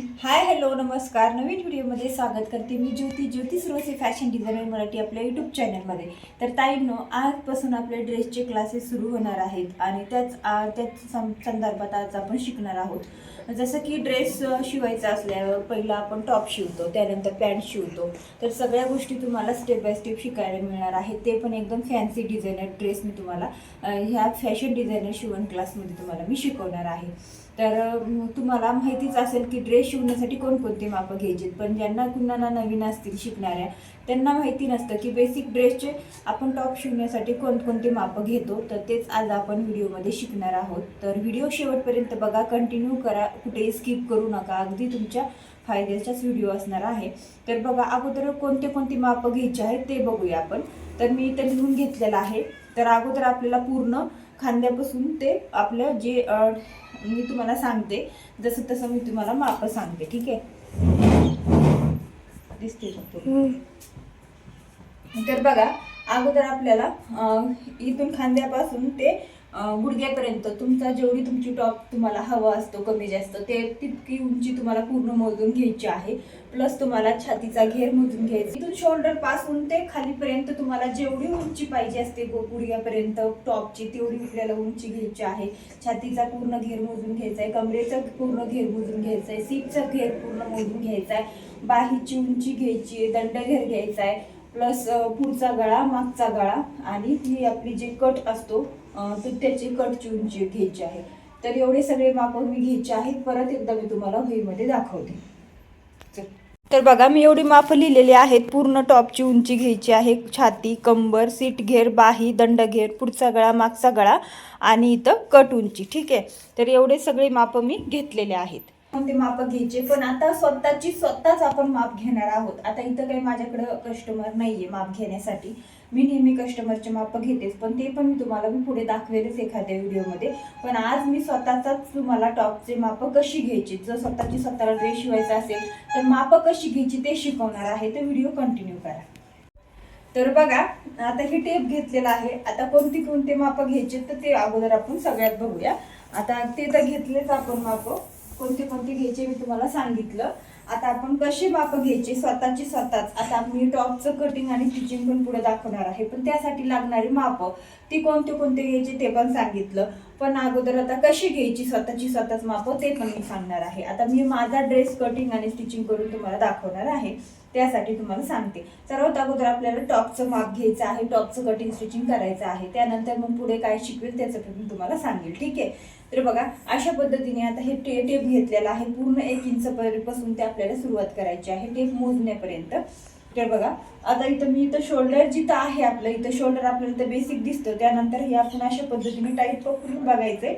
Hi hello नमस्कार. नवीन व्हिडिओमध्ये स्वागत करते मी ज्योती सुरोसे फॅशन डिझायनर मराठी आपल्या यूट्यूब चॅनलमध्ये. तर ताईंनो, आजपासून आपले ड्रेसचे क्लासेस सुरू होणार आहेत आणि त्याच संदर्भात आज आपण शिकणार आहोत. जसं की ड्रेस शिवायचा असल्यावर पहिला आपण टॉप शिवतो, त्यानंतर पॅन्ट शिवतो. तर सगळ्या गोष्टी तुम्हाला स्टेप बाय स्टेप शिकायला मिळणार आहेत, ते पण एकदम फॅन्सी डिझायनर ड्रेस मी तुम्हाला ह्या फॅशन डिझायनर शिवण क्लासमध्ये तुम्हाला मी शिकवणार आहे. तर तुम्हाला माहितीच असेल की ड्रेस शिवण्यासाठी कोणकोणती मापं घ्यायची, पण ज्यांना कुणाला नवीन असतील शिकणाऱ्या त्यांना माहिती नसतं की बेसिक ड्रेसचे आपण टॉप शिवण्यासाठी कोणकोणती मापं घेतो. तर तेच आज आपण व्हिडिओमध्ये शिकणार आहोत. तर व्हिडिओ शेवटपर्यंत बघा, कंटिन्यू करा, कुठेही स्किप करू नका, अगदी तुमच्या फायद्याचाच व्हिडिओ असणार आहे. तर बघा, अगोदर कोणती मापं घ्यायची आहेत ते बघूया आपण. तर मी इथं लिहून घेतलेलं आहे. तर अगोदर आपल्याला पूर्ण खांद्यापासून ते आपलं जे मी तुम्हाला सांगते जसं तसं मी तुम्हाला माप सांगते, ठीक आहे. दिसते तर बघा, अगोदर आपल्याला इथून खांद्यापासून ते गुडघ्यापर्यंत तुमचा जेवढी तुमची टॉप तुम्हाला हवा असतो कमी जास्त ते तितकी उंची तुम्हाला पूर्ण मोजून घ्यायची आहे. प्लस तुम्हाला छातीचा घेर मोजून घ्यायचा. इथून शोल्डर पासून ते खालीपर्यंत तुम्हाला जेवढी उंची पाहिजे असते गुडघ्यापर्यंत टॉपची तेवढी आपल्याला उंची घ्यायची आहे. छातीचा पूर्ण घेर मोजून घ्यायचा आहे, कमरेचा पूर्ण घेर मोजून घ्यायचा आहे, सीटचा घेर पूर्ण मोजून घ्यायचा आहे, बाहीची उंची घ्यायची आहे, दंडघेर घ्यायचा आहे, प्लस पुढचा गळा, मागचा गळा आणि ही आपली जे कट असतो तर त्याची कटची उंची घ्यायची आहे. तर एवढे सगळे माप मी घ्यायचे आहेत. परत एकदा मी तुम्हाला वहीमध्ये दाखवते. तर बघा, मी एवढी माप लिहिलेली आहेत. पूर्ण टॉपची उंची घ्यायची आहे, छाती, कंबर, सीट घेर, बाही, दंडघेर, पुढचा गळा, मागचा गळा आणि इथं कट उंची, ठीक आहे. तर एवढे सगळे माप मी घेतलेले आहेत. ते माप घ्यायचे, पण आता स्वतःच आपण माप घेणार आहोत. आता इथं काही माझ्याकडं कस्टमर नाहीये माप घेण्यासाठी. मी नेहमी कस्टमरचे माप घेतेच, पण ते पण मी तुम्हाला पुढे दाखवेलच एखाद्या व्हिडिओमध्ये. पण आज मी स्वतःचाच तुम्हाला टॉपचे माप कशी घ्यायची, जर स्वतःला ड्रेस शिवायचा असेल तर माप कशी घ्यायची ते शिकवणार आहे. तर व्हिडिओ कंटिन्यू करा. तर बघा, आता हे टेप घेतलेला आहे. आता कोणते माप घ्यायचे तर ते अगोदर आपण सगळ्यात बघूया. आता ते तर घेतलेच आपण माप, कोणते घ्यायचे मी तुम्हाला सांगितलं. आता आपण कशी माप घ्यायची स्वतःच. आता मी टॉपचं कटिंग आणि स्टिचिंग पण पुढे दाखवणार आहे, पण त्यासाठी लागणारी माप ती कोणते घ्यायचे ते पण सांगितलं. पण अगोदर आता कशी घ्यायची स्वतःच माप ते पण मी सांगणार आहे. आता मी माझा ड्रेस कटिंग आणि स्टिचिंग करून तुम्हाला दाखवणार आहे, त्यासाठी तुम्हाला सांगते. सर्वात अगोदर आपल्याला टॉपचं माप घ्यायचं आहे, टॉपचं कटिंग स्टिचिंग करायचं आहे. त्यानंतर मग पुढे काय शिकवेल त्याचं पण मी तुम्हाला सांगेल, ठीक आहे. तर बघा, अशा पद्धतीने आता हे टेप घेतलेला आहे. पूर्ण 1 इंच पासून ते आपल्याला सुरुवात करायची आहे टेप मोजण्यापर्यंत. तर बघा, आता इथं शोल्डर जिथं आहे आपलं, इथं शोल्डर आपल्याला इथं बेसिक दिसतं. त्यानंतर हे आपण अशा पद्धतीने टाईट पकडून बघायचंय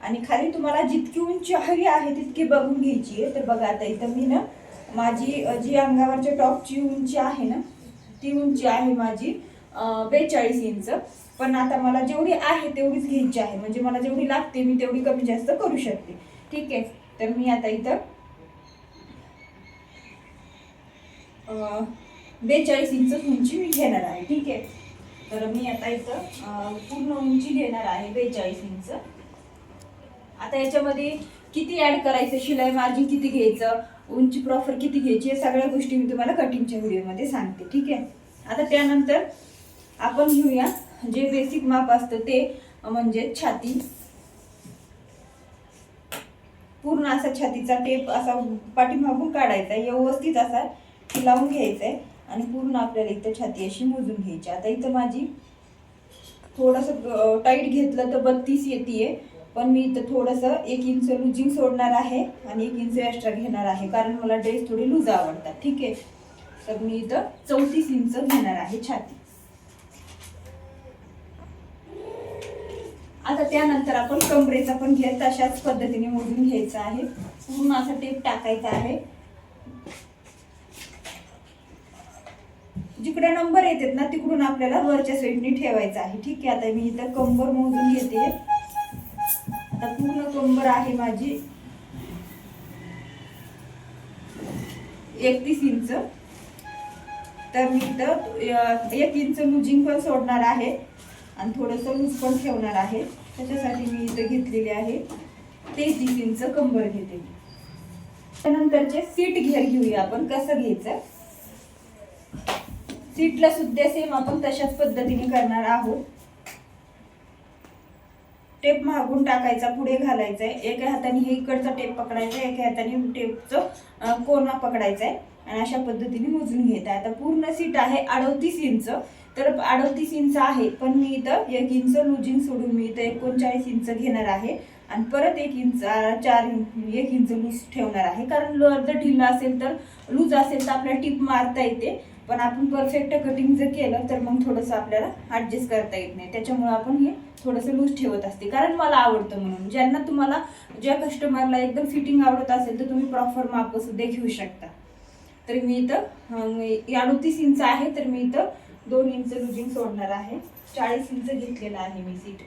आणि खाली तुम्हाला जितकी उंची हवी आहे तितकी बघून घ्यायची आहे. तर बघा, आता इथं मी ना माझी जी अंगावरच्या टॉपची उंची आहे ना, ती उंची आहे माझी 42 इंच. पण आता मला जेवढी आहे तेवढीच घ्यायची आहे, म्हणजे मला जेवढी लागते मी तेवढी कमी जास्त करू शकते, ठीक आहे. तर मी आता इथं 42 इंच उंची मी घेणार आहे, ठीक आहे. तर मी आता इथं पूर्ण उंची घेणार आहे 42 इंच. आता याच्यामध्ये किती ऍड करायचं, शिलाई मार्जिन किती घ्यायचं, उंची प्रॉपर किती घ्यायची, या सगळ्या गोष्टी मी तुम्हाला कटिंगच्या व्हिडिओमध्ये सांगते, ठीक आहे. आता त्यानंतर आपण घेऊया जे बेसिक माप असतं ते, म्हणजे छाती. पूर्ण असा छातीचा टेप असा पाठीमागून काढायचा, व्यवस्थित असा लावून घ्यायचा आहे आणि पूर्ण आपल्याला इथं छाती अशी मोजून घ्यायची. आता इथं माझी थोडंसं टाईट घेतलं तर 32 येते, पण मी इथं थोडंसं 1 इंच लुजिंग सोडणार आहे आणि 1 इंच एक्स्ट्रा घेणार आहे, कारण मला ड्रेस थोडी लूज आवडतात, ठीक आहे. तर मी इथं 34 इंच घेणार आहे छाती. आता त्यानंतर आपण कमरेचा पण घेर तशाच पद्धतीने मोजून घ्यायचा आहे. पूर्ण असा टेप टाकायचा आहे. जिकडे नंबर येतात ना तिकडून आपल्याला वरच्या साईडने ठेवायचा आहे, ठीक आहे. आता मी इथं कंबर मोजून घेते. आता पूर्ण कंबर आहे माझी 31 इंच. तर मी इथं 1 इंच लुजिंग पण सोडणार आहे आणि थोडंसं लूज पण ठेवणार आहे. त्याच्यासाठी मी इथं घेतलेली आहे 33 इंच कंबर घेते. त्यानंतरचे सीट घेर घेऊया आपण कसं घ्यायचं. सीटला सुद्धा सेम आपण तशाच पद्धतीने करणार आहोत. टेप मागून टाकायचा, पुढे घालायचा आहे. एका हाताने हे इकडचा टेप पकडायचा, एका हाताने टेपचं कोना पकडायचा आहे आणि अशा पद्धतीने मोजून घ्यायचं. आता पूर्ण सीट आहे 38 इंच. तर 38 इंच आहे, पण मी इथं 1 इंच लुजिंग सोडून मी इथं 39 इंच घेणार आहे आणि परत 1 इंच 1 इंच लूज ठेवणार आहे. कारण जर ढिलं असेल तर लूज असेल तर आपल्याला टिप मारता येते, पण आपण परफेक्ट कटिंग जर केलं तर मग थोडंसं आपल्याला ॲडजस्ट करता येत नाही. त्याच्यामुळे आपण हे थोडंसं लूज ठेवत असते, कारण मला आवडतं म्हणून. ज्यांना तुम्हाला ज्या कस्टमरला एकदम फिटिंग आवडत असेल तर तुम्ही प्रॉपर माप सुद्धा घेऊ शकता. तर मी इथं 38 इंच आहे, तर मी इथं 2 इंच लुजिंग सोडणार आहे. 40 इंच घेतलेला आहे मी सीट.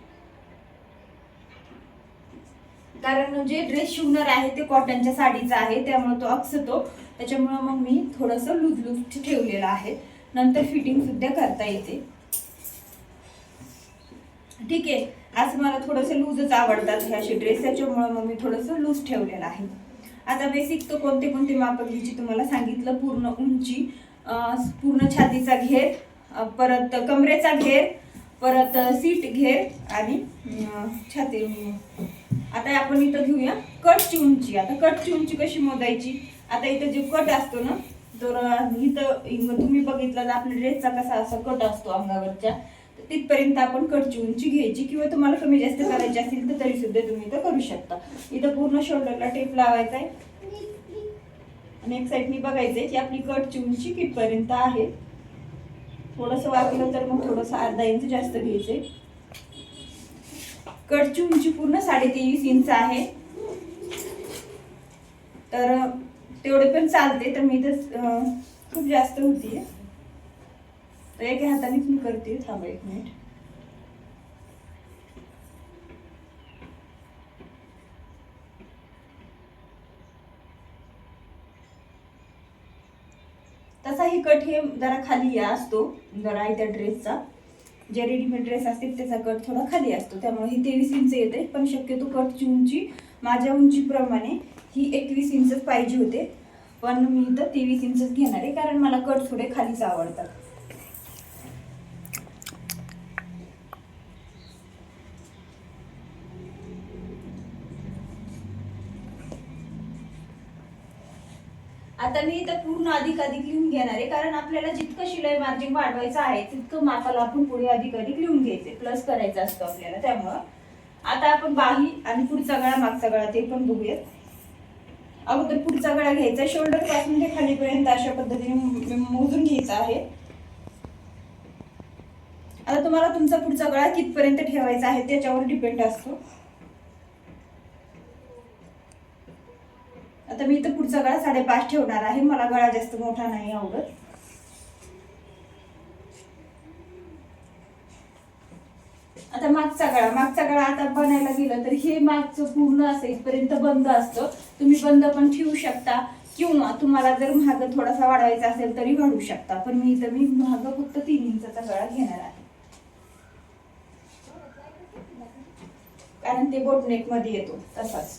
कारण जे ड्रेस शिवणार आहे ते कॉटनच्या साडीचा आहे, त्यामुळे तो अक्सतो. त्याच्यामुळे मग मी थोडंसं लूज लूज ठेवलेलं आहे. नंतर फिटिंग सुद्धा करता येते. ठीक आहे, आज मला थोडंसं लूजच आवडतात हे असे ड्रेस, त्याच्यामुळे मग मी थोडंसं लूज ठेवलेलं आहे. आता बेसिक तो कोणते कोणते माप घ्यायची तुम्हाला सांगितलं. पूर्ण उंची, पूर्ण छातीचा घेर, परत कमरेचा घेर, परत सीट घेर आणि छाती. आता आपण इथं घेऊया कटची उंची. आता कटची उंची कशी मोजायची. आता इथं जे कट असतो ना, तर इथं तुम्ही बघितलं तर आपल्या ड्रेसचा कसा असा कट असतो अंगावरच्या, तिथपर्यंत आपण कटची उंची घ्यायची. किंवा तुम्हाला कमी जास्त करायची असेल तर तरी सुद्धा तुम्ही इथं करू शकता. इथं पूर्ण शोल्डरला टेप लावायचा आहे आणि एक साईडनी बघायचंय की आपली कटची उंची कितपर्यंत आहे. थोडंसं वाकलं तर मग थोडंसं अर्धा इंच जास्त घ्यायचंय. कटची उंची पूर्ण 23.5 इंच आहे, तर तेवढे पण चालते. तर मी तर खूप जास्त होतीये, तर एका हातानेच मी करते. थांबा 1 मिनिट. तसाही कट हे जरा खाली असतो, जरा त्या ड्रेसचा. जे रेडीमेड ड्रेस असतील त्याचा कट थोडा खाली असतो, त्यामुळे ही 23 इंच येते. पण शक्यतो कटची उंची माझ्या उंचीप्रमाणे ही 21 इंचच पाहिजे होते, पण मी इथं 23 इंचच घेणार आहे, कारण मला कट थोडे खालीच आवडतात. आता मी इथं पूर्ण अधिक लिहून घेणार आहे, कारण आपल्याला जितकं शिलाई मार्जिन वाढवायचं आहे तितकं मापाला आपण पुढे अधिक लिहून घ्यायचे, प्लस करायचं असतं आपल्याला. त्यामुळं आता आपण बाही आणि पुढचा गळा मागचा गळा ते पण बघूयात. अगोदर पुढचा गळा घ्यायचा, शोल्डर पासून ते खालीपर्यंत अशा पद्धतीने मोजून घ्यायचा आहे. आता तुम्हाला तुमचा पुढचा गळा कितपर्यंत ठेवायचा आहे त्याच्यावर डिपेंड असतो. आता मी इथं पुढचा गळा 5.5 ठेवणार आहे. मला गळा जास्त मोठा नाही आवडत. आता मागचा गळा आता बनायला गेलं तर हे मागचं पूर्ण असं इथपर्यंत बंद असतं. तुम्ही बंद पण ठेवू शकता, किंवा तुम्हाला जर महाग थोडासा वाढवायचा असेल तरी वाढवू शकता. पण मी महाग फक्त 3 इंचाचा गळा घेणार आहे, कारण ते बोटनेक मध्ये येतो तसाच.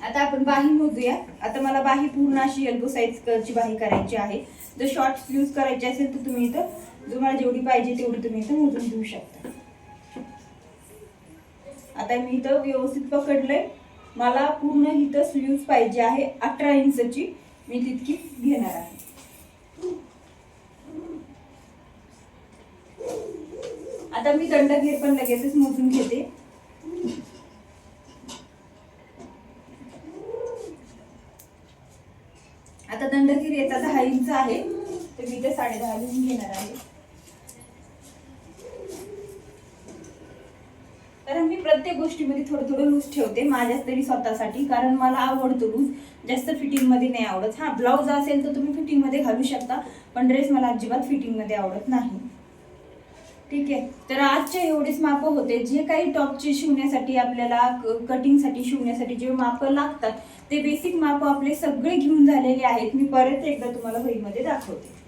आता आपण बाही मोजूया. आता मला बाही पूर्ण अशी एल्बो साईजची बाही करायची आहे. जर शॉर्ट स्लीव्ज करायची असेल तर तुम्ही इथं तुम्हाला जेवढी पाहिजे तेवढी तुम्ही इथं मोजून घेऊ शकता. आता मी इथं व्यवस्थित पकडलंय. मला पूर्ण इथं स्लीव्ज पाहिजे आहे 18 इंचची, मी तितकी घेणार आहे. आता मी दंडघेर पण लगेचच मोजून घेते. आता दंडघेर याचा 10 इंच आहे, तर मी ते 10.5 लिहून घेणार आहे. कारण मी प्रत्येक गोष्टीमध्ये थोडं लूज ठेवते माझ्या तरी स्वतःसाठी, कारण मला आवडतो लूज. जास्त फिटिंग मध्ये नाही आवडत. हा, ब्लाउज असेल तर तुम्ही फिटिंग मध्ये घालू शकता, पण ड्रेस मला अजिबात फिटिंग मध्ये आवडत नाही. ठीक आहे, तर आजचे एवढेच माप होते. जे काही टॉपचे शिवण्यासाठी आपल्याला कटिंगसाठी शिवण्यासाठी जे माप लागतात ते बेसिक माप आपले सगळे घेऊन झालेले आहेत. मी परत एकदा तुम्हाला वहीमध्ये दाखवते.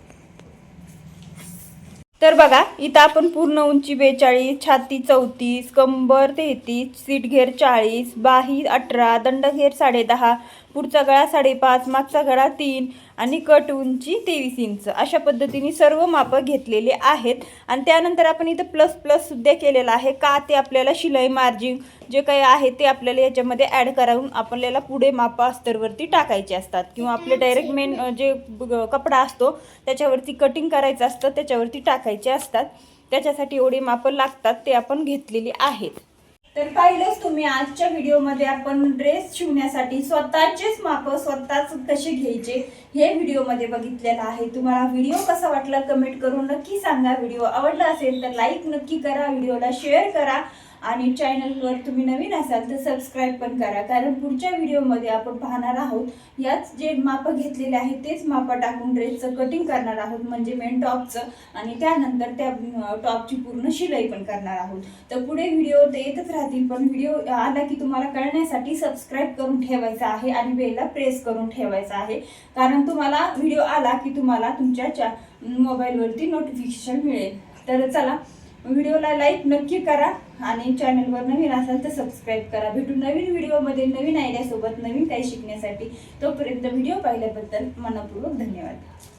तर बघा, इथं आपण पूर्ण उंची 42, छाती 34, कंबर 33, सीट घेर 40, बाही 18, दंडघेर 10.5, पुढचा गळा 5.5, मागचा गळा 3 आणि कट उंची 23 इंच अशा पद्धतीने सर्व मापं घेतलेले आहेत। आणि त्यानंतर आपण इथं प्लस प्लस सुद्धा केलेला आहे का ते आपल्याला शिलाई मार्जिन जे काही आहे ते आपल्याला याच्यामध्ये ॲड करून आपल्याला पुढे मापं अस्तरवरती टाकायचे असतात किंवा आपले डायरेक्ट मेन जे कपडा असतो त्याच्यावरती कटिंग करायचं असतं त्याच्यावरती टाकायचे असतात। त्याच्यासाठी एवढी मापं लागतात ते आपण घेतलेली आहेत। तर पाहिलंच तुम्ही आजच्या व्हिडिओमध्ये आपण ड्रेस शिवण्यासाठी स्वतःचेच मापं स्वतःच कसे घ्यायचे हे व्हिडिओमध्ये बघितलेलं आहे। तुम्हाला व्हिडिओ कसा वाटला कमेंट करून नक्की सांगा। व्हिडिओ आवडला असेल तर लाईक नक्की करा, व्हिडिओला शेअर करा आणि चॅनलवर तुम्ही नवीन असाल तर सबस्क्राईब पण करा, कारण पुढच्या व्हिडिओमध्ये आपण पाहणार आहोत याच जे मापं घेतलेले आहे तेच मापं टाकून ड्रेसचं कटिंग करणार आहोत, म्हणजे मेन टॉपचं, आणि त्यानंतर त्या टॉपची पूर्ण शिलाई पण करणार आहोत। तर पुढे व्हिडिओ ते येतच राहतील, पण व्हिडिओ आला की तुम्हाला कळण्यासाठी सबस्क्राईब करून ठेवायचा आहे आणि बेलला प्रेस करून ठेवायचा आहे, कारण तुम्हाला व्हिडिओ आला की तुम्हाला तुमच्या मोबाईलवरती नोटिफिकेशन मिळेल। तर चला व्हिडिओला लाईक नक्की करा आणि चॅनलवर नवीन असाल तर सबस्क्राईब करा। भेटू नवीन व्हिडिओमध्ये नवीन आयडियासोबत नवीन काही शिकण्यासाठी। तोपर्यंत व्हिडिओ पाहिल्याबद्दल मनपूर्वक धन्यवाद।